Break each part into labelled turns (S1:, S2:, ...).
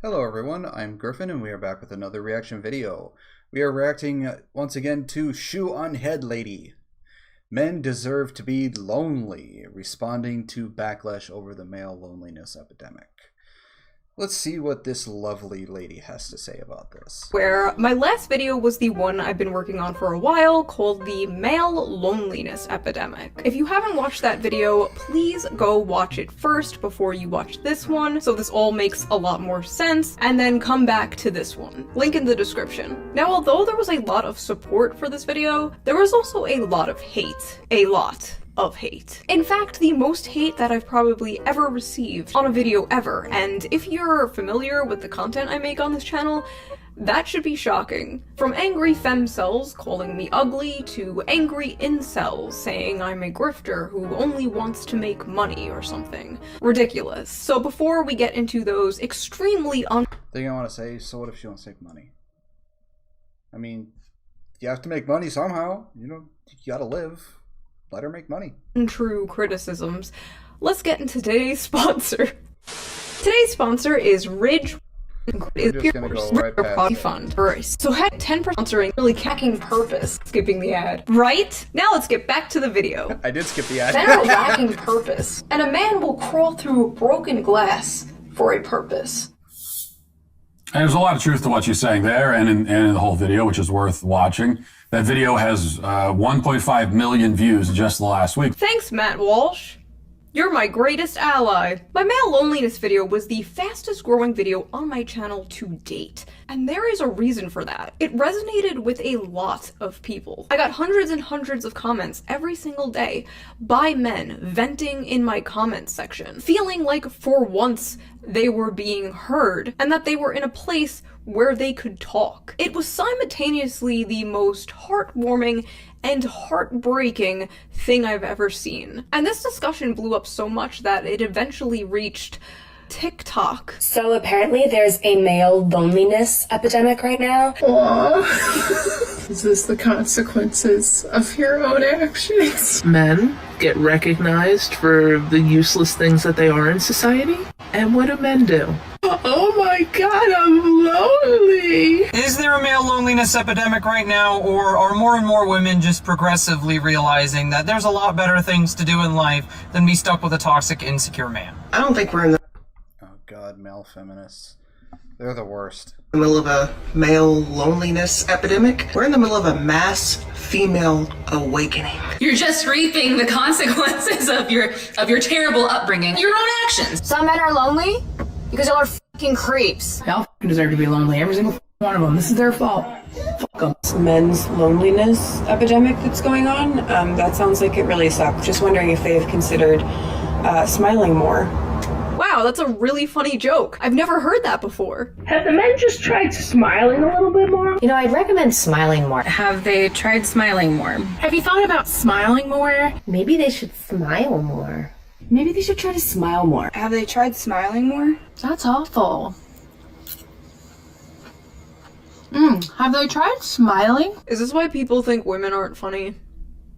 S1: Hello everyone, I'm Griffin and we are back with another reaction video. We are reacting once again to Shoe on Head Lady. Men deserve to be lonely, responding to backlash over the male loneliness epidemic. Let's see what this lovely lady has to say about this.
S2: Where my last video was the one I've been working on for a while called the male loneliness epidemic. If you haven't watched that video, please go watch it first before you watch this one, so this all makes a lot more sense, and then come back to this one. Link in the description. Now, although there was a lot of support for this video, there was also a lot of hate. A lot of hate. In fact, the most hate that I've probably ever received on a video ever, and if you're familiar with the content I make on this channel, that should be shocking. From angry femcells calling me ugly to angry incels saying I'm a grifter who only wants to make money or something. Ridiculous. So before we get into those extremely
S1: thing I want to say, so what if she wants to make money? I mean, you have to make money somehow. You gotta live. Let her make money.
S2: Untrue criticisms, let's get into today's sponsor. Today's sponsor is Ridge. Fund. So had 10% sponsoring, really lacking purpose. Skipping the ad. Right? Now let's get back to the video.
S1: I did skip the ad.
S2: Men are lacking purpose, and a man will crawl through broken glass for a purpose.
S3: And there's a lot of truth to what she's saying there and in the whole video, which is worth watching. That video has 1.5 million views just last week.
S2: Thanks, Matt Walsh. You're my greatest ally. My male loneliness video was the fastest growing video on my channel to date, and there is a reason for that. It resonated with a lot of people. I got hundreds and hundreds of comments every single day by men venting in my comments section, feeling like for once they were being heard and that they were in a place where they could talk. It was simultaneously the most heartwarming and heartbreaking thing I've ever seen. And this discussion blew up so much that it eventually reached TikTok.
S4: So apparently there's a male loneliness epidemic right now.
S5: Is this the consequences of your own actions?
S6: Men get recognized for the useless things that they are in society. And what do men do?
S5: Oh my god, I'm lonely!
S7: Is there a male loneliness epidemic right now, or are more and more women just progressively realizing that there's a lot better things to do in life than be stuck with a toxic, insecure man?
S6: I don't think we're in the
S1: Oh god, male feminists. They're the worst.
S6: middle of a male loneliness epidemic. We're in the middle of a mass female awakening.
S8: You're just reaping the consequences of your terrible upbringing, your own actions.
S9: Some men are lonely because y'all are fucking creeps.
S10: Y'all deserve to be lonely, every single one of them. This is their fault. Fuck them.
S11: Men's loneliness epidemic that's going on. That sounds like it really sucks. Just wondering if they've considered smiling more.
S2: Wow, that's a really funny joke. I've never heard that before.
S12: Have the men just tried smiling a little bit more?
S4: You know, I'd recommend smiling more.
S13: Have they tried smiling more?
S10: Have you thought about smiling more?
S4: Maybe they should smile more.
S10: Maybe they should try to smile more.
S13: Have they tried smiling more?
S10: That's awful. Have they tried smiling?
S2: Is this why people think women aren't funny?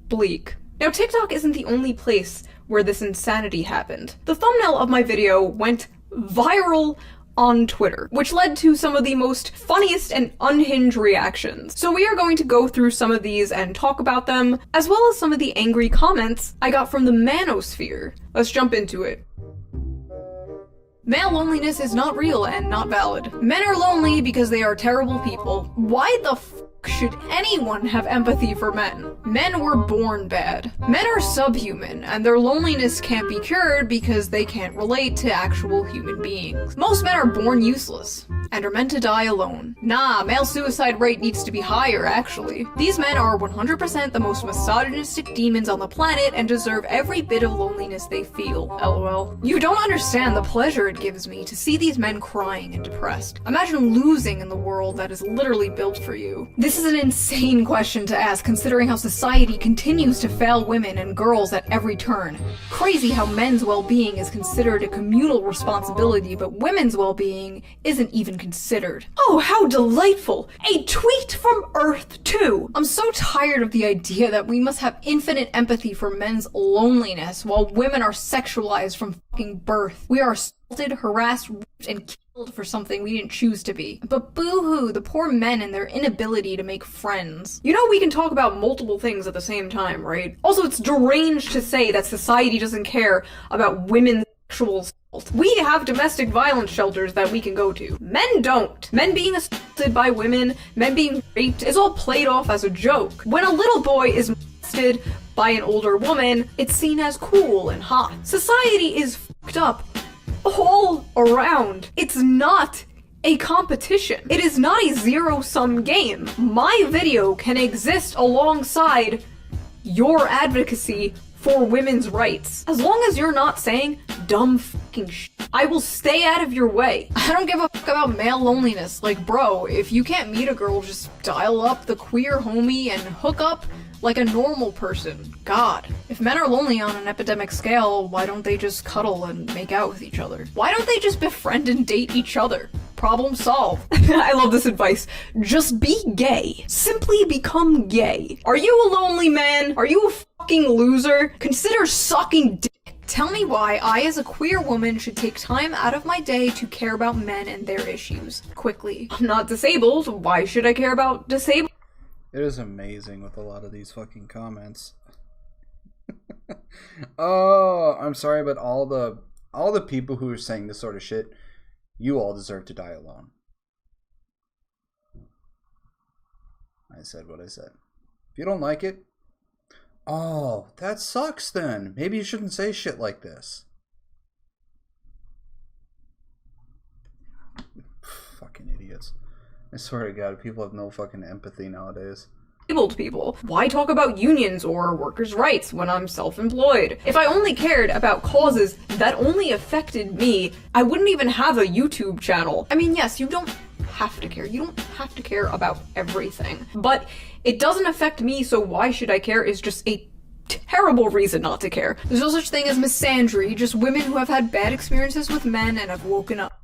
S2: Bleak. Now, TikTok isn't the only place where this insanity happened. The thumbnail of my video went viral on Twitter, which led to some of the most funniest and unhinged reactions. So we are going to go through some of these and talk about them, as well as some of the angry comments I got from the manosphere. Let's jump into it. Male loneliness is not real and not valid. Men are lonely because they are terrible people. Why the f should anyone have empathy for men? Men were born bad. Men are subhuman, and their loneliness can't be cured because they can't relate to actual human beings. Most men are born useless and are meant to die alone. Nah, male suicide rate needs to be higher, actually. These men are 100% the most misogynistic demons on the planet and deserve every bit of loneliness they feel. LOL. You don't understand the pleasure it gives me to see these men crying and depressed. Imagine losing in the world that is literally built for you. This is an insane question to ask, considering how society continues to fail women and girls at every turn. Crazy how men's well-being is considered a communal responsibility, but women's well-being isn't even considered. Oh, how delightful! A tweet from Earth 2! I'm so tired of the idea that we must have infinite empathy for men's loneliness while women are sexualized from fucking birth. We are assaulted, harassed, raped, and killed for something we didn't choose to be. But boo-hoo, the poor men and their inability to make friends. You know we can talk about multiple things at the same time, right? Also, it's deranged to say that society doesn't care about women's sexual assault. We have domestic violence shelters that we can go to. Men don't. Men being assaulted by women, men being raped, is all played off as a joke. When a little boy is molested by an older woman, it's seen as cool and hot. Society is fucked up all around. It's not a competition. It is not a zero-sum game. My video can exist alongside your advocacy for women's rights. As long as you're not saying dumb fucking shit, I will stay out of your way. I don't give a fuck about male loneliness. Like, bro, if you can't meet a girl, just dial up the queer homie and hook up like a normal person. God. If men are lonely on an epidemic scale, why don't they just cuddle and make out with each other? Why don't they just befriend and date each other? Problem solved. I love this advice. Just be gay. Simply become gay. Are you a lonely man? Are you a fucking loser? Consider sucking dick. Tell me why I, as a queer woman, should take time out of my day to care about men and their issues. Quickly. I'm not disabled. Why should I care about disabled?
S1: It is amazing with a lot of these fucking comments. Oh, I'm sorry, but all the people who are saying this sort of shit, you all deserve to die alone. I said what I said. If you don't like it, oh, that sucks then. Maybe you shouldn't say shit like this. Fucking idiots. I swear to God, people have no fucking empathy nowadays.
S2: Disabled people. Why talk about unions or workers' rights when I'm self-employed? If I only cared about causes that only affected me, I wouldn't even have a YouTube channel. I mean, yes, you don't have to care. You don't have to care about everything. But it doesn't affect me, so why should I care is just a terrible reason not to care. There's no such thing as misandry, just women who have had bad experiences with men and have woken up.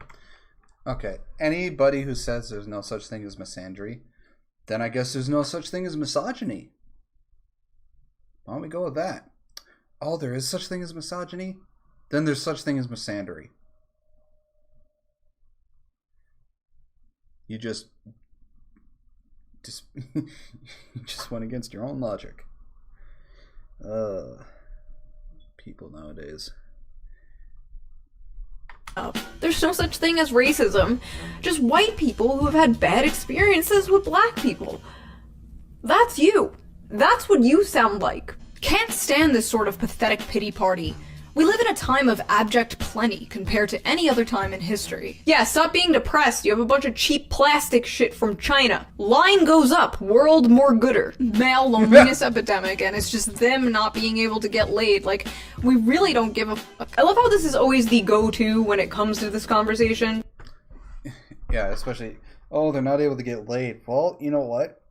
S1: Okay, anybody who says there's no such thing as misandry, then I guess there's no such thing as misogyny. Why don't we go with that? Oh, there is such thing as misogyny? Then there's such thing as misandry. You just you just went against your own logic. People nowadays.
S2: There's no such thing as racism. Just white people who have had bad experiences with black people. That's you. That's what you sound like. Can't stand this sort of pathetic pity party. We live in a time of abject plenty compared to any other time in history. Yeah, stop being depressed. You have a bunch of cheap plastic shit from China. Line goes up. World more gooder. Male loneliness epidemic, and it's just them not being able to get laid. Like, we really don't give a fuck. I love how this is always the go-to when it comes to this conversation.
S1: Yeah, especially, oh, they're not able to get laid. Well, you know what?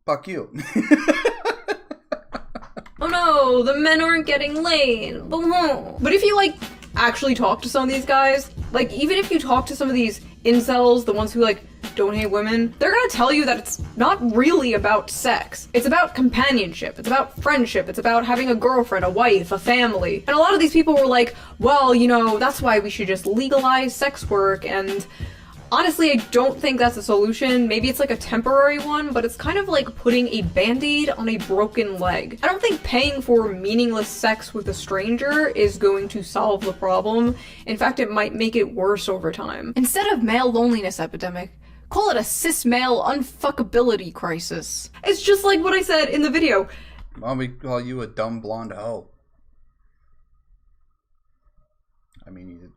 S1: Fuck you.
S2: Oh no, the men aren't getting laid. But if you, like, actually talk to some of these guys, like, even if you talk to some of these incels, the ones who, like, don't hate women, they're gonna tell you that it's not really about sex. It's about companionship. It's about friendship. It's about having a girlfriend, a wife, a family. And a lot of these people were like, well, you know, that's why we should just legalize sex work, and honestly, I don't think that's a solution. Maybe it's like a temporary one, but it's kind of like putting a band-aid on a broken leg. I don't think paying for meaningless sex with a stranger is going to solve the problem. In fact, it might make it worse over time. Instead of male loneliness epidemic, call it a cis male unfuckability crisis. It's just like what I said in the video.
S1: Why don't we call you a dumb blonde hoe? I mean,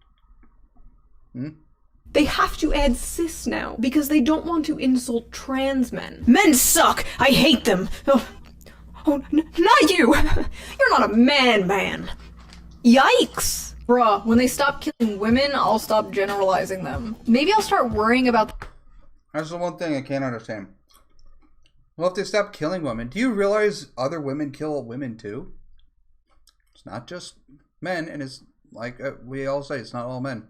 S2: They have to add cis now, because they don't want to insult trans men. Men suck! I hate them! Oh, not you! You're not a man. Yikes! Bruh, when they stop killing women, I'll stop generalizing them. Maybe I'll start worrying about—
S1: That's the one thing I can't understand. Well, if they stop killing women, do you realize other women kill women too? It's not just men, and it's like we all say, it's not all men.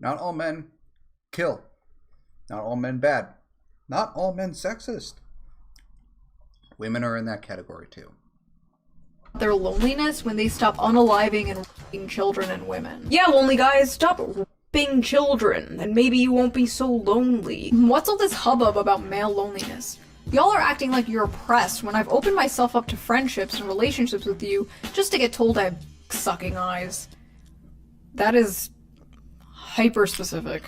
S1: Not all men kill. Not all men bad. Not all men sexist. Women are in that category too.
S2: their loneliness when they stop unaliving and raping children and women. Yeah, lonely guys, stop raping children, and maybe you won't be so lonely. What's all this hubbub about male loneliness? Y'all are acting like you're oppressed when I've opened myself up to friendships and relationships with you just to get told I have sucking eyes. That is hyper-specific.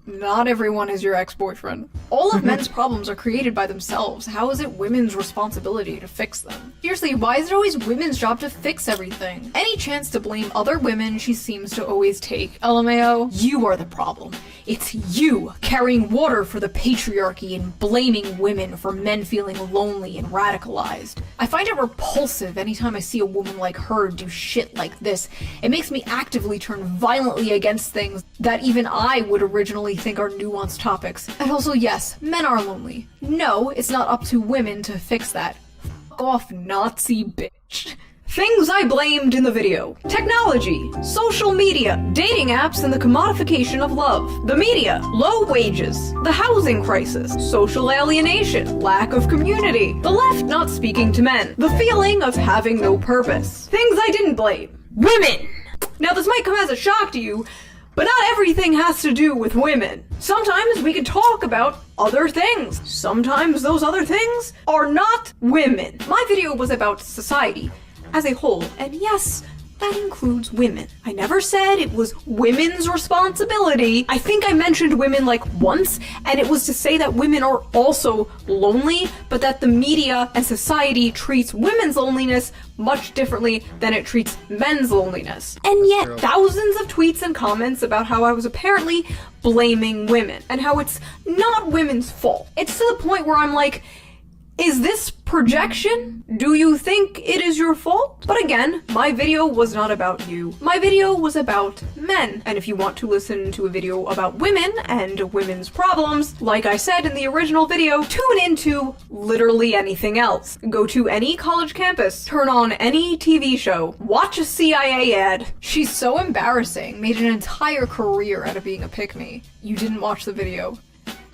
S2: Not everyone is your ex-boyfriend. All of men's problems are created by themselves. How is it women's responsibility to fix them? Seriously, why is it always women's job to fix everything? Any chance to blame other women she seems to always take. LMAO, you are the problem. It's you carrying water for the patriarchy and blaming women for men feeling lonely and radicalized. I find it repulsive anytime I see a woman like her do shit like this. It makes me actively turn violently against things that even I would originally think are nuanced topics. And also, yes, men are lonely. No, it's not up to women to fix that. Fuck off, Nazi bitch. Things I blamed in the video. Technology, social media, dating apps, and the commodification of love. The media, low wages, the housing crisis, social alienation, lack of community, the left not speaking to men, the feeling of having no purpose. Things I didn't blame. Women! Now this might come as a shock to you, but not everything has to do with women. Sometimes we can talk about other things. Sometimes those other things are not women. My video was about society as a whole, and yes, that includes women. I never said it was women's responsibility. I think I mentioned women like once, and it was to say that women are also lonely, but that the media and society treats women's loneliness much differently than it treats men's loneliness. And yet, thousands of tweets and comments about how I was apparently blaming women, and how it's not women's fault. It's to the point where I'm like, is this projection? Do you think it is your fault? But again, my video was not about you. My video was about men. And if you want to listen to a video about women and women's problems, like I said in the original video, tune into literally anything else. Go to any college campus, turn on any TV show, watch a CIA ad. She's so embarrassing, made an entire career out of being a pick-me. You didn't watch the video.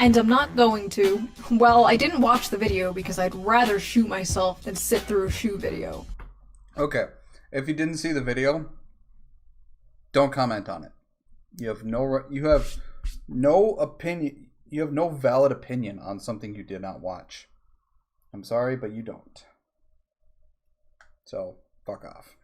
S2: And I'm not going to. Well, I didn't watch the video because I'd rather shoot myself than sit through a shoe video.
S1: Okay, if you didn't see the video, don't comment on it. You have no opinion. You have no valid opinion on something you did not watch. I'm sorry, but you don't. So, fuck off.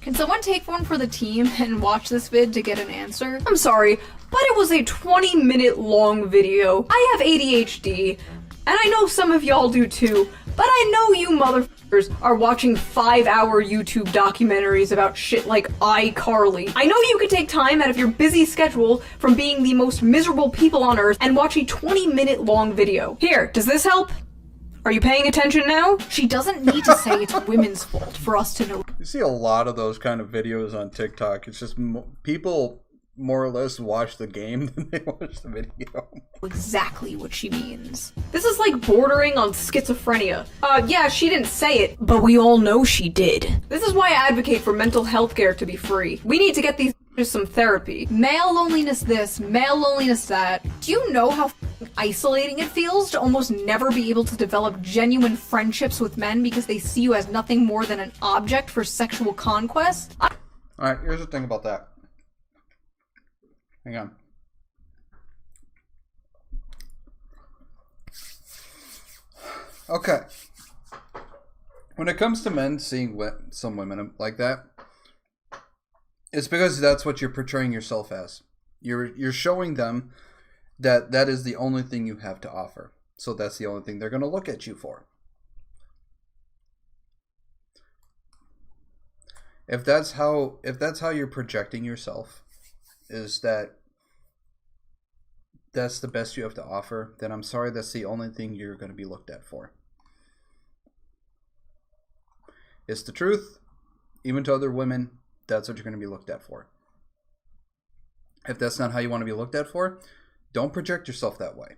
S2: Can someone take one for the team and watch this vid to get an answer? I'm sorry, but it was a 20-minute long video. I have ADHD, and I know some of y'all do too, but I know you motherfuckers are watching 5-hour YouTube documentaries about shit like iCarly. I know you could take time out of your busy schedule from being the most miserable people on earth and watch a 20-minute long video. Here, does this help? Are you paying attention now? She doesn't need to say it's women's fault for us to know.
S1: You see a lot of those kind of videos on TikTok. It's just people more or less watch the game than they watch the video.
S2: Exactly what she means. This is like bordering on schizophrenia. Yeah, she didn't say it, but we all know she did. This is why I advocate for mental health care to be free. We need to get these some therapy. Male loneliness this, male loneliness that. Do you know how isolating it feels to almost never be able to develop genuine friendships with men because they see you as nothing more than an object for sexual conquest?
S1: Alright, here's the thing about that. Hang on. Okay. When it comes to men seeing some women like that, it's because that's what you're portraying yourself as. You're showing them that that is the only thing you have to offer. So that's the only thing they're going to look at you for. If that's how you're projecting yourself, is that that's the best you have to offer, then I'm sorry, that's the only thing you're going to be looked at for. It's the truth. Even to other women, that's what you're going to be looked at for. If that's not how you want to be looked at for, don't project yourself that way.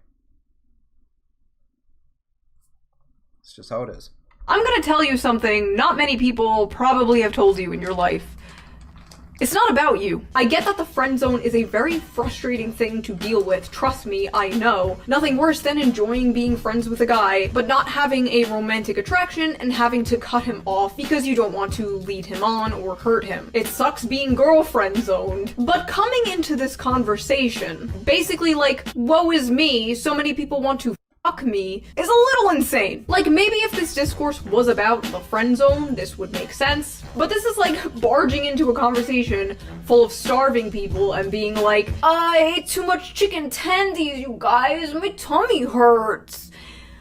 S1: It's just how it is.
S2: I'm gonna tell you something not many people probably have told you in your life. It's not about you. I get that the friend zone is a very frustrating thing to deal with. Trust me, I know. Nothing worse than enjoying being friends with a guy, but not having a romantic attraction and having to cut him off because you don't want to lead him on or hurt him. It sucks being girlfriend zoned. But coming into this conversation, basically like, woe is me, so many people want to fuck me, is a little insane. Like, maybe if this discourse was about the friend zone, this would make sense. But this is like barging into a conversation full of starving people and being like, I ate too much chicken tendies, you guys, my tummy hurts.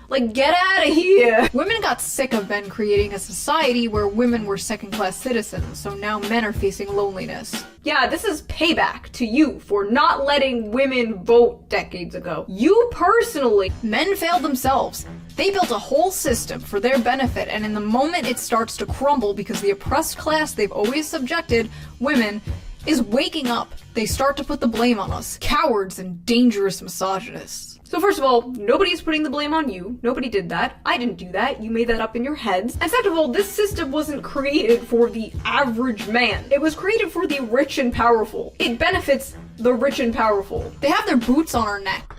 S2: Like, get out of here! Women got sick of men creating a society where women were second-class citizens, so now men are facing loneliness. Yeah, this is payback to you for not letting women vote decades ago. You personally. Men failed themselves. They built a whole system for their benefit, and in the moment it starts to crumble because the oppressed class they've always subjected, women, is waking up. They start to put the blame on us. Cowards and dangerous misogynists. So first of all, nobody's putting the blame on you. Nobody did that. I didn't do that. You made that up in your heads. And second of all, this system wasn't created for the average man. It was created for the rich and powerful. It benefits the rich and powerful. They have their boots on our neck.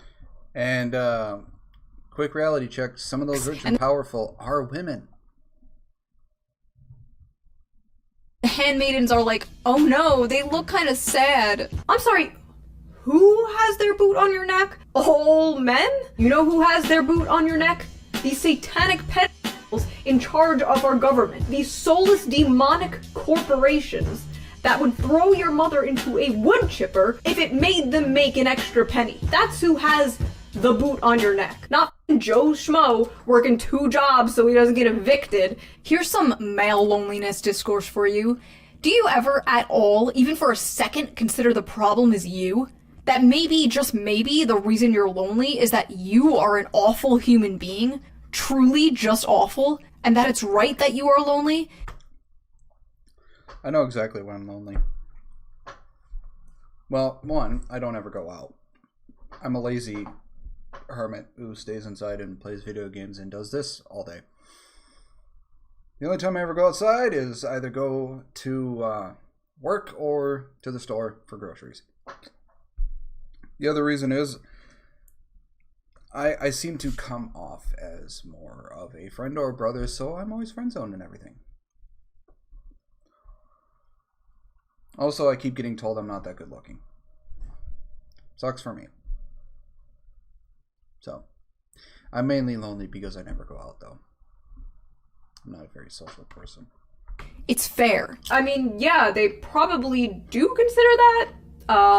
S1: And, quick reality check, some of those rich and powerful are women.
S2: The handmaidens are like, oh no, they look kind of sad. I'm sorry, who has their boot on your neck? All men? You know who has their boot on your neck? These satanic pedophiles in charge of our government. These soulless demonic corporations that would throw your mother into a wood chipper if it made them make an extra penny. That's who has the boot on your neck. Not Joe Schmo working 2 jobs so he doesn't get evicted. Here's some male loneliness discourse for you. Do you ever at all, even for a second, consider the problem is you? That maybe, just maybe, the reason you're lonely is that you are an awful human being, truly just awful, and that it's right that you are lonely?
S1: I know exactly when I'm lonely. Well, one, I don't ever go out. I'm a lazy hermit who stays inside and plays video games and does this all day. The only time I ever go outside is either go to work or to the store for groceries. The other reason is I seem to come off as more of a friend or a brother, so I'm always friend zoned and everything. Also, I keep getting told I'm not that good looking. Sucks for me. So, I'm mainly lonely because I never go out, though. I'm not a very social person.
S2: It's fair. I mean, yeah, they probably do consider that.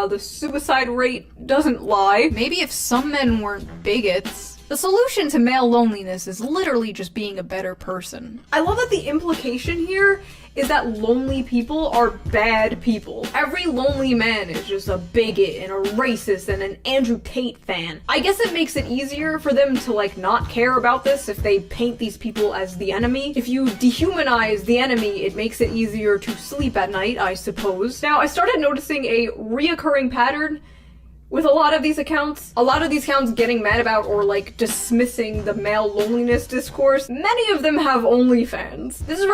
S2: The suicide rate doesn't lie. Maybe if some men weren't bigots. The solution to male loneliness is literally just being a better person. I love that the implication here is that lonely people are bad people. Every lonely man is just a bigot and a racist and an Andrew Tate fan. I guess it makes it easier for them to like not care about this if they paint these people as the enemy. If you dehumanize the enemy, it makes it easier to sleep at night, I suppose. Now, I started noticing a reoccurring pattern with a lot of these accounts. A lot of these accounts getting mad about or like dismissing the male loneliness discourse. Many of them have OnlyFans. This is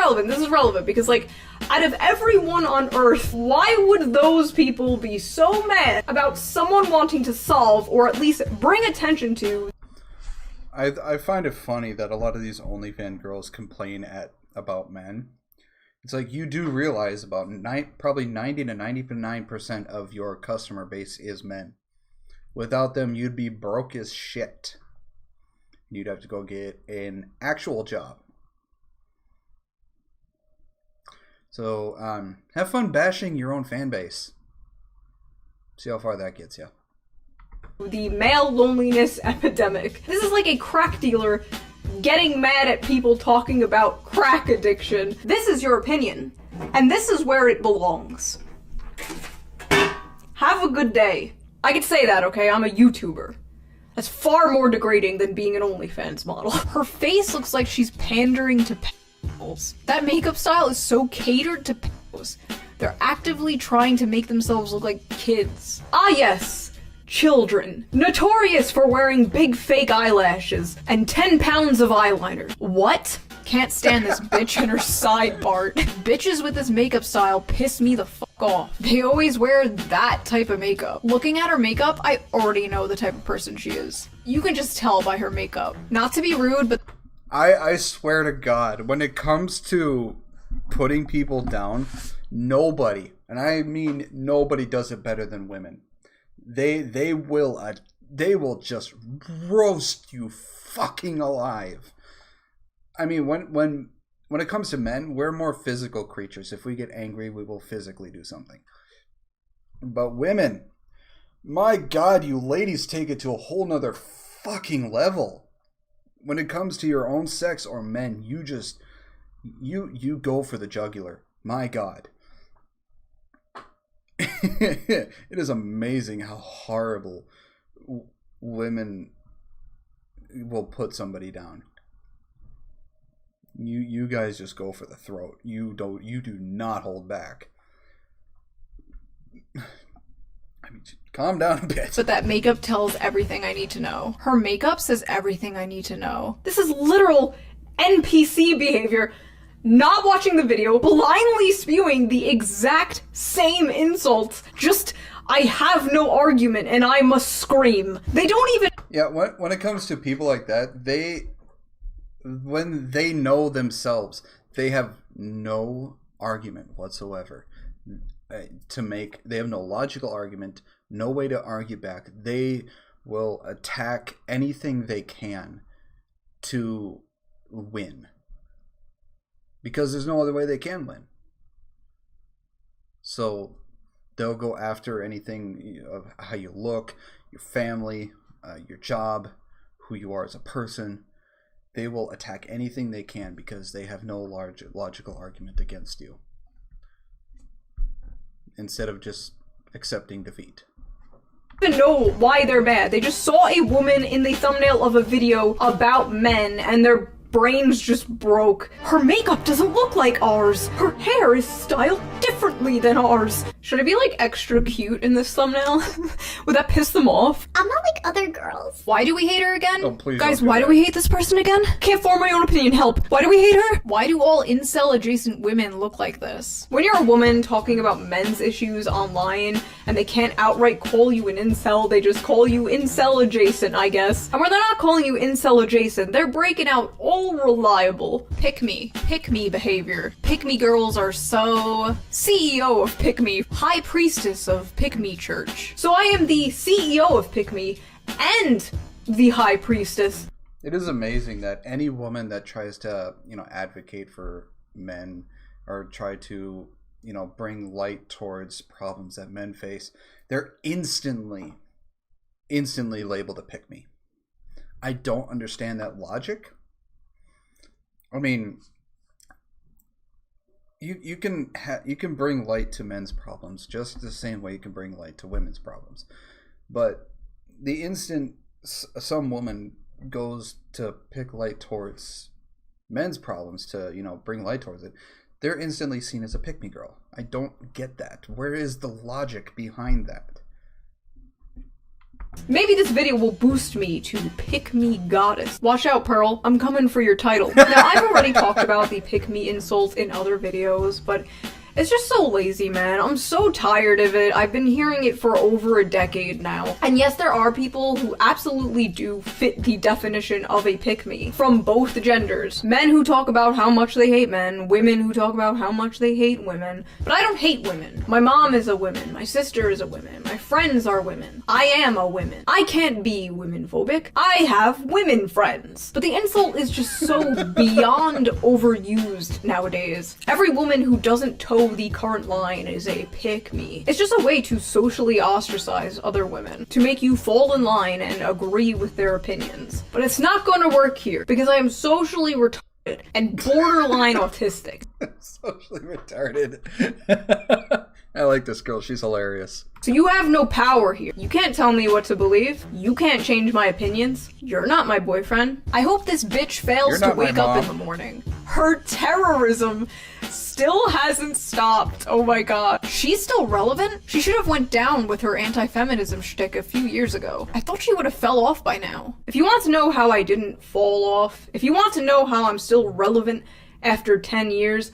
S2: relevant because like, out of everyone on earth, why would those people be so mad about someone wanting to solve or at least bring attention to?
S1: I find it funny that a lot of these OnlyFans girls complain about men. It's like, you do realize about probably 90 to 99% of your customer base is men. Without them, you'd be broke as shit. You'd have to go get an actual job. So, have fun bashing your own fan base. See how far that gets you.
S2: The male loneliness epidemic. This is like a crack dealer getting mad at people talking about crack addiction. This is your opinion, and this is where it belongs. Have a good day. I could say that, okay? I'm a YouTuber. That's far more degrading than being an OnlyFans model. Her face looks like she's pandering to pedophiles. That makeup style is so catered to pedophiles. They're actively trying to make themselves look like kids. Ah yes, children. Notorious for wearing big fake eyelashes and 10 pounds of eyeliner. What? Can't stand this bitch and her side part. Bitches with this makeup style piss me the fuck off. They always wear that type of makeup. Looking at her makeup, I already know the type of person she is. You can just tell by her makeup. Not to be rude, but
S1: I swear to God, when it comes to putting people down, nobody, and I mean nobody, does it better than women. They will just roast you fucking alive. I mean, when it comes to men, we're more physical creatures. If we get angry, we will physically do something. But women, my God, you ladies take it to a whole nother fucking level. When it comes to your own sex or men, you just you go for the jugular. My God. It is amazing how horrible women will put somebody down. You guys just go for the throat. You do not hold back. I mean, calm down a bit.
S2: But that makeup tells everything I need to know. Her makeup says everything I need to know. This is literal NPC behavior. Not watching the video, blindly spewing the exact same insults. Just, I have no argument and I must scream. They don't even...
S1: Yeah, when it comes to people like that, when they know themselves, they have no argument whatsoever to make. They have no logical argument, no way to argue back. They will attack anything they can to win, because there's no other way they can win. So they'll go after anything of how you look, your family, your job, who you are as a person. They will attack anything they can because they have no large logical argument against you, instead of just accepting defeat.
S2: Even know why they're mad. They just saw a woman in the thumbnail of a video about men and their brains just broke. Her makeup doesn't look like ours. Her hair is styled differently than ours. Should I be like extra cute in this thumbnail? Would that piss them off?
S14: I'm not like other girls.
S2: Why do we hate her again?
S1: Oh, please
S2: Guys,
S1: don't do
S2: why
S1: that.
S2: do we hate this person again? Can't form my own opinion, help. Why do we hate her? Why do all incel adjacent women look like this? When you're a woman talking about men's issues online and they can't outright call you an incel, they just call you incel adjacent, I guess. And when they're not calling you incel adjacent, they're breaking out all reliable pick me behavior. Pick me girls are so CEO of Pick Me, high priestess of Pick Me Church. So I am the CEO of Pick Me and the high priestess.
S1: It is amazing that any woman that tries to, advocate for men or try to, bring light towards problems that men face, they're instantly labeled a pick me. I don't understand that logic. I mean, you can bring light to men's problems just the same way you can bring light to women's problems. But the instant some woman goes to pick light towards men's problems to, bring light towards it, they're instantly seen as a pick-me girl. I don't get that. Where is the logic behind that?
S2: Maybe this video will boost me to Pick Me Goddess. Watch out, Pearl. I'm coming for your title. Now, I've already talked about the Pick Me insult in other videos, but it's just so lazy, man. I'm so tired of it. I've been hearing it for over a decade now. And yes, there are people who absolutely do fit the definition of a pick-me from both genders. Men who talk about how much they hate men, women who talk about how much they hate women. But I don't hate women. My mom is a woman, my sister is a woman, my friends are women. I am a woman. I can't be women-phobic. I have women friends. But the insult is just so beyond overused nowadays. Every woman who doesn't toe the current line is a pick-me. It's just a way to socially ostracize other women, to make you fall in line and agree with their opinions. But it's not gonna work here, because I am socially retarded and borderline autistic.
S1: Socially retarded. I like this girl, she's hilarious.
S2: So you have no power here. You can't tell me what to believe. You can't change my opinions. You're not my boyfriend. I hope this bitch fails to wake up in the morning. Her terrorism still hasn't stopped. Oh my god. She's still relevant? She should have went down with her anti-feminism shtick a few years ago. I thought she would have fell off by now. If you want to know how I didn't fall off, if you want to know how I'm still relevant after 10 years,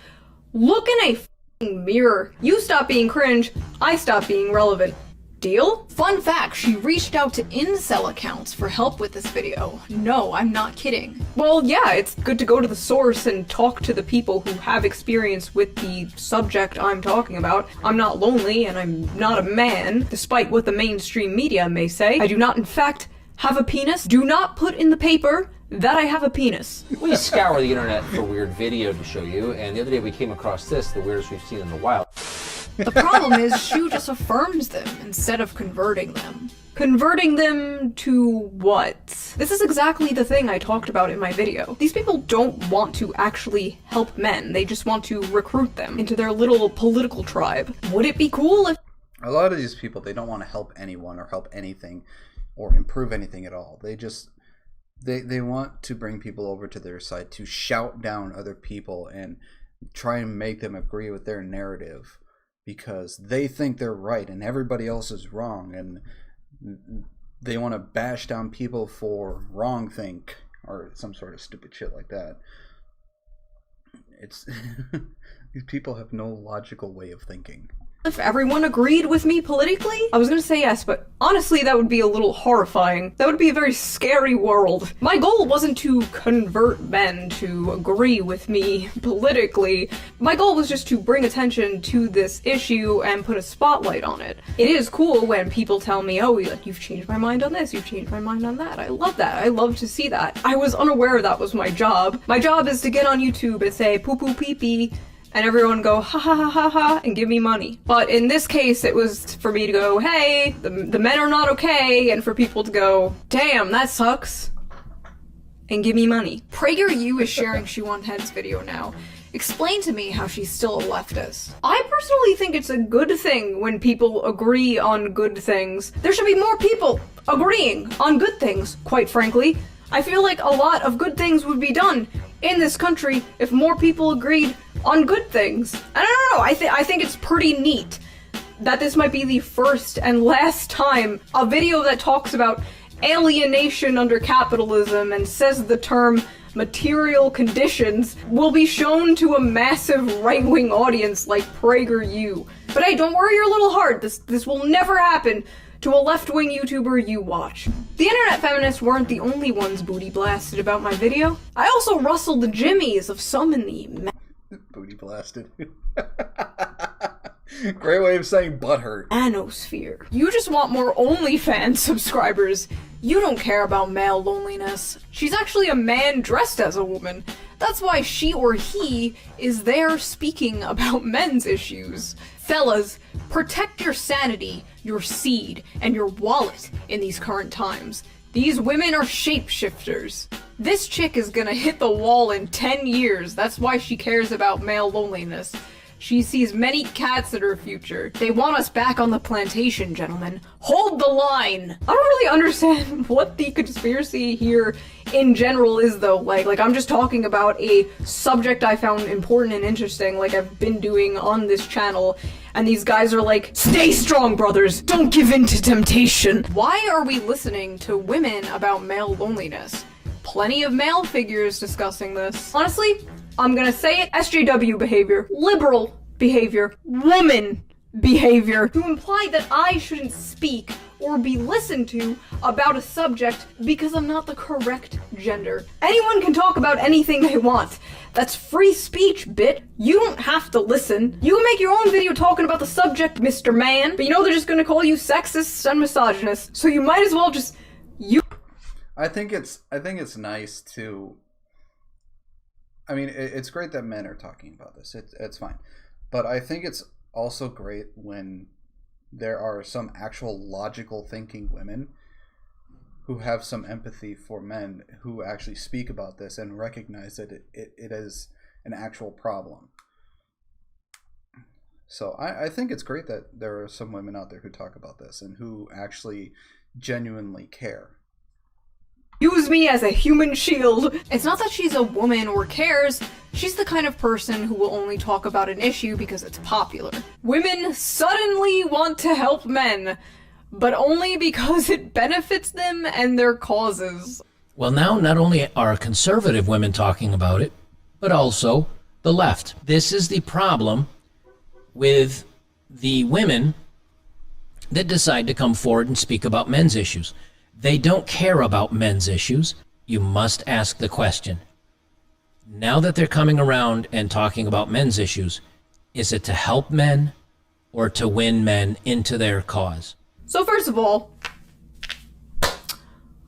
S2: look in a mirror. You stop being cringe, I stop being relevant. Deal? Fun fact, she reached out to incel accounts for help with this video. No, I'm not kidding. Well, yeah, it's good to go to the source and talk to the people who have experience with the subject I'm talking about. I'm not lonely and I'm not a man, despite what the mainstream media may say. I do not, in fact, have a penis. Do not put in the paper that I have a penis.
S14: We scour the internet for weird video to show you, and the other day we came across this, the weirdest we've seen in the wild.
S2: The problem is, Shu just affirms them instead of converting them. Converting them to what? This is exactly the thing I talked about in my video. These people don't want to actually help men, they just want to recruit them into their little political tribe. Would it be cool if—
S1: A lot of these people, they don't want to help anyone or help anything or improve anything at all. They just, they want to bring people over to their side to shout down other people and try and make them agree with their narrative, because they think they're right and everybody else is wrong, and they want to bash down people for wrongthink or some sort of stupid shit like that. It's these people have no logical way of thinking.
S2: If everyone agreed with me politically? I was gonna say yes, but honestly that would be a little horrifying. That would be a very scary world. My goal wasn't to convert men to agree with me politically. My goal was just to bring attention to this issue and put a spotlight on it. It is cool when people tell me, oh, like, you've changed my mind on this, you've changed my mind on that. I love that. I love to see that. I was unaware that was my job. My job is to get on YouTube and say poo poo pee pee, and everyone go ha ha ha ha ha and give me money. But in this case, it was for me to go, hey, the men are not okay, and for people to go, damn, that sucks, and give me money. PragerU is sharing Shu on Head's video now. Explain to me how she's still a leftist. I personally think it's a good thing when people agree on good things. There should be more people agreeing on good things, quite frankly. I feel like a lot of good things would be done in this country if more people agreed on good things. I don't know, I think it's pretty neat that this might be the first and last time a video that talks about alienation under capitalism and says the term material conditions will be shown to a massive right-wing audience like PragerU. But hey, don't worry your little heart, this will never happen to a left-wing YouTuber you watch. The internet feminists weren't the only ones booty blasted about my video. I also rustled the jimmies of some in the
S1: booty blasted. Great way of saying butthurt.
S2: Manosphere. You just want more OnlyFans subscribers. You don't care about male loneliness. She's actually a man dressed as a woman. That's why she or he is there speaking about men's issues. Fellas, protect your sanity, your seed, and your wallet in these current times. These women are shapeshifters. This chick is gonna hit the wall in 10 years. That's why she cares about male loneliness. She sees many cats in her future. They want us back on the plantation, gentlemen. Hold the line! I don't really understand what the conspiracy here in general is, though. Like I'm just talking about a subject I found important and interesting, like I've been doing on this channel, and these guys are like, stay strong, brothers! Don't give in to temptation! Why are we listening to women about male loneliness? Plenty of male figures discussing this. Honestly, I'm gonna say it, SJW behavior, liberal behavior, woman behavior, to imply that I shouldn't speak or be listened to about a subject because I'm not the correct gender. Anyone can talk about anything they want. That's free speech, bit. You don't have to listen. You can make your own video talking about the subject, Mr. Man, but you know they're just gonna call you sexist and misogynist, so you might as well just
S1: I think it's nice to, I mean, it's great that men are talking about this. It's fine. But I think it's also great when there are some actual logical thinking women who have some empathy for men who actually speak about this and recognize that it is an actual problem. So I think it's great that there are some women out there who talk about this and who actually genuinely care.
S2: Use me as a human shield. It's not that she's a woman or cares, she's the kind of person who will only talk about an issue because it's popular. Women suddenly want to help men, but only because it benefits them and their causes.
S15: Well, now not only are conservative women talking about it, but also the left. This is the problem with the women that decide to come forward and speak about men's issues. They don't care about men's issues. You must ask the question. Now that they're coming around and talking about men's issues, is it to help men or to win men into their cause?
S2: So first of all,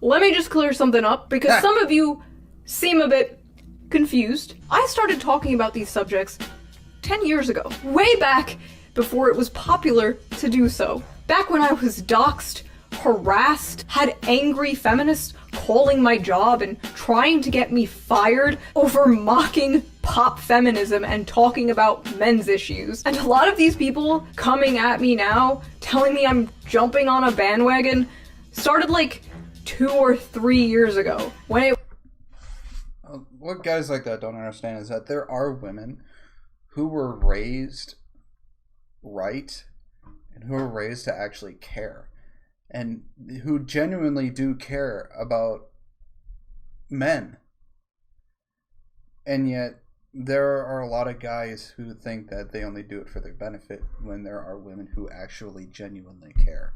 S2: let me just clear something up, because some of you seem a bit confused. I started talking about these subjects 10 years ago, way back before it was popular to do so. Back when I was doxxed, harassed, had angry feminists calling my job and trying to get me fired over mocking pop feminism and talking about men's issues. And a lot of these people coming at me now, telling me I'm jumping on a bandwagon, started like 2 or 3 years ago, when it...
S1: What guys like that don't understand is that there are women who were raised right and who were raised to actually care, and who genuinely do care about men. And yet there are a lot of guys who think that they only do it for their benefit, when there are women who actually genuinely care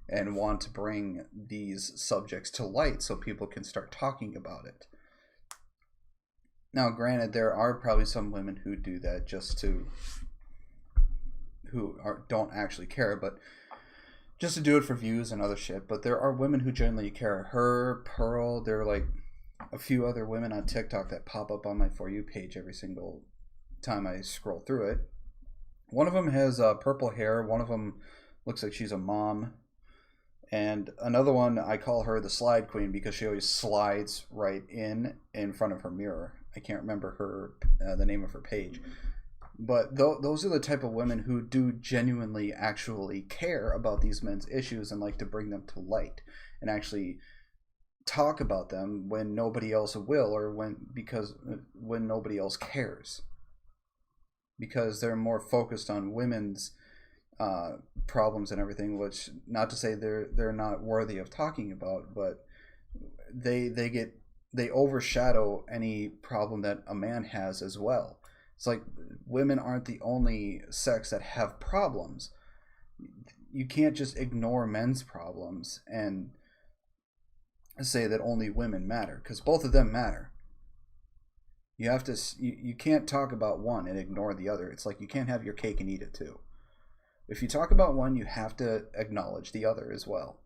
S1: and want to bring these subjects to light so people can start talking about it. Now, granted, there are probably some women who do that just to, don't actually care, but just to do it for views and other shit. But there are women who genuinely care. Her, Pearl, there are like a few other women on TikTok that pop up on my For You page every single time I scroll through it. One of them has purple hair. One of them looks like she's a mom. And another one, I call her the slide queen because she always slides right in front of her mirror. I can't remember her the name of her page. But those are the type of women who do genuinely actually care about these men's issues and like to bring them to light and actually talk about them when nobody else will, or when nobody else cares, because they're more focused on women's problems and everything, which, not to say they're not worthy of talking about, but they overshadow any problem that a man has as well. It's like women aren't the only sex that have problems. You can't just ignore men's problems and say that only women matter, because both of them matter. You have to. You can't talk about one and ignore the other. It's like you can't have your cake and eat it too. If you talk about one, you have to acknowledge the other as well.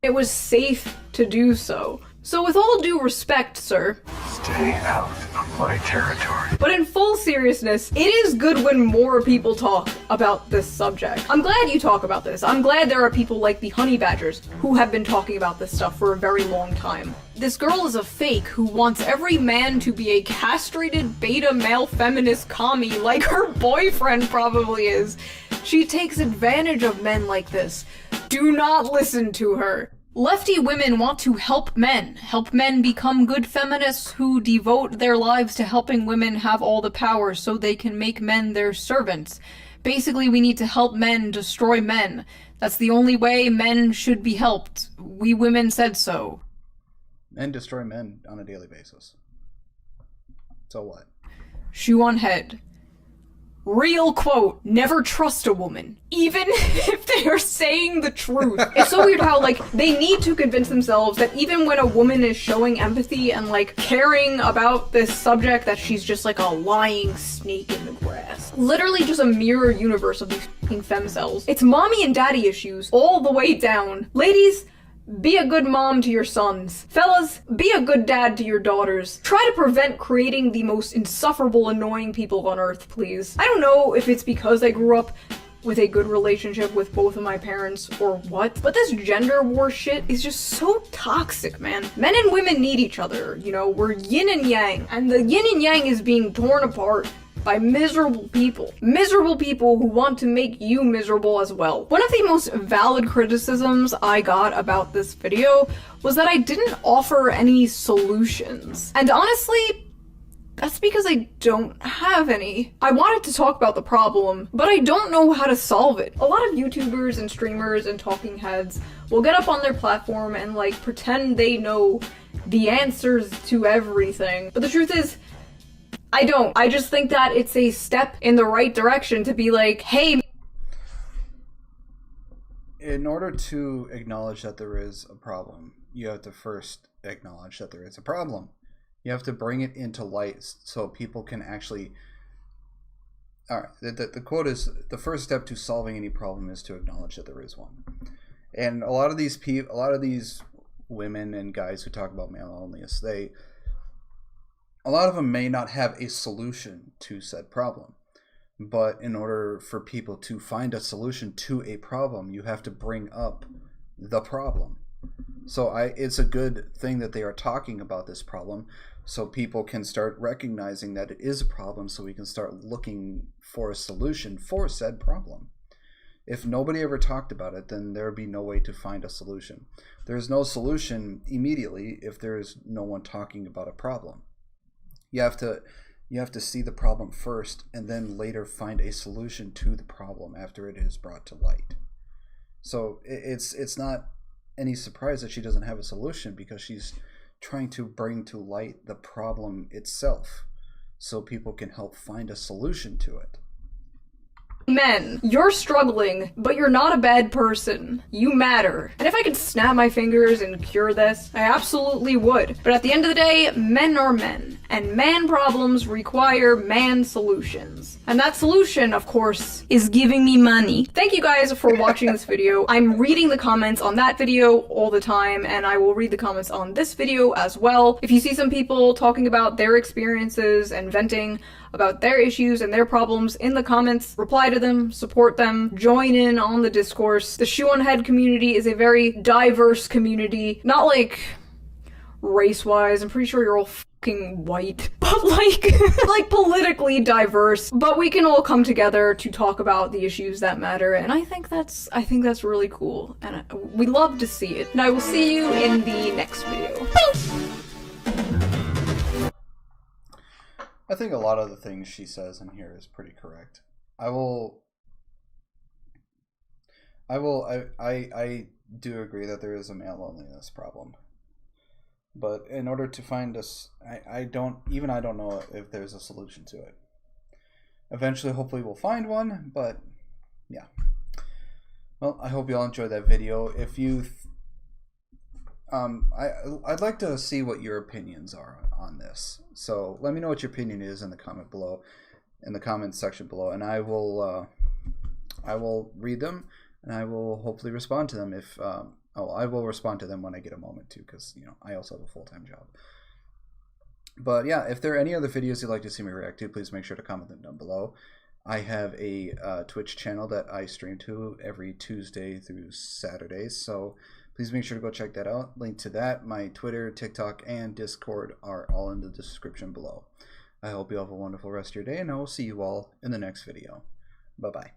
S2: It was safe to do so. So with all due respect, sir,
S16: stay out of my territory.
S2: But in full seriousness, it is good when more people talk about this subject. I'm glad you talk about this. I'm glad there are people like the Honey Badgers who have been talking about this stuff for a very long time. This girl is a fake who wants every man to be a castrated beta male feminist commie like her boyfriend probably is. She takes advantage of men like this. Do not listen to her. Lefty women want to help men become good feminists who devote their lives to helping women have all the power so they can make men their servants. Basically, we need to help men destroy men. That's the only way men should be helped. We women said so.
S1: Men destroy men on a daily basis. So what?
S2: Shoe on head. Real quote, never trust a woman, even if they are saying the truth. It's so weird how, like, they need to convince themselves that even when a woman is showing empathy and, like, caring about this subject, that she's just like a lying snake in the grass. Literally just a mirror universe of these f***ing femcells. It's mommy and daddy issues all the way down. Ladies, be a good mom to your sons. Fellas, be a good dad to your daughters. Try to prevent creating the most insufferable, annoying people on earth, please. I don't know if it's because I grew up with a good relationship with both of my parents or what, but this gender war shit is just so toxic, man. Men and women need each other, you know, we're yin and yang, and the yin and yang is being torn apart by miserable people. Miserable people who want to make you miserable as well. One of the most valid criticisms I got about this video was that I didn't offer any solutions. And honestly, that's because I don't have any. I wanted to talk about the problem, but I don't know how to solve it. A lot of YouTubers and streamers and talking heads will get up on their platform and like pretend they know the answers to everything. But the truth is, I don't. I just think that it's a step in the right direction to be like, hey.
S1: In order to acknowledge that there is a problem, you have to first acknowledge that there is a problem. You have to bring it into light so people can actually... Alright, the quote is, the first step to solving any problem is to acknowledge that there is one. And a lot of these women and guys who talk about male loneliness, a lot of them may not have a solution to said problem. But in order for people to find a solution to a problem, you have to bring up the problem. So it's a good thing that they are talking about this problem so people can start recognizing that it is a problem, so we can start looking for a solution for said problem. If nobody ever talked about it, then there would be no way to find a solution. There's no solution immediately if there is no one talking about a problem. You have to see the problem first and then later find a solution to the problem after it is brought to light. So it's not any surprise that she doesn't have a solution, because she's trying to bring to light the problem itself so people can help find a solution to it.
S2: Men, you're struggling, but you're not a bad person. You matter. And if I could snap my fingers and cure this, I absolutely would. But at the end of the day, men are men. And man problems require man solutions. And that solution, of course, is giving me money. Thank you guys for watching this video. I'm reading the comments on that video all the time, and I will read the comments on this video as well. If you see some people talking about their experiences and venting about their issues and their problems in the comments, reply to them, support them, join in on the discourse. The Shoe on Head community is a very diverse community. Not like race-wise, I'm pretty sure you're all fucking white, but like, like politically diverse. But we can all come together to talk about the issues that matter, and I think that's really cool, and we love to see it. And I will see you in the next video. Bye!
S1: I think a lot of the things she says in here is pretty correct. I do agree that there is a male loneliness problem. But in order to find us, I don't know if there's a solution to it. Eventually, hopefully we'll find one, but yeah. Well, I hope you all enjoyed that video. If you I'd like to see what your opinions are on this. So let me know what your opinion is in the comment below, in the comments section below, and I will read them, and I will hopefully respond to them if I will respond to them when I get a moment to, because I also have a full-time job. But yeah, if there are any other videos you'd like to see me react to, please make sure to comment them down below. I have a Twitch channel that I stream to every Tuesday through Saturdays, so please make sure to go check that out. Link to that, my Twitter, TikTok, and Discord are all in the description below. I hope you have a wonderful rest of your day, and I will see you all in the next video. Bye-bye.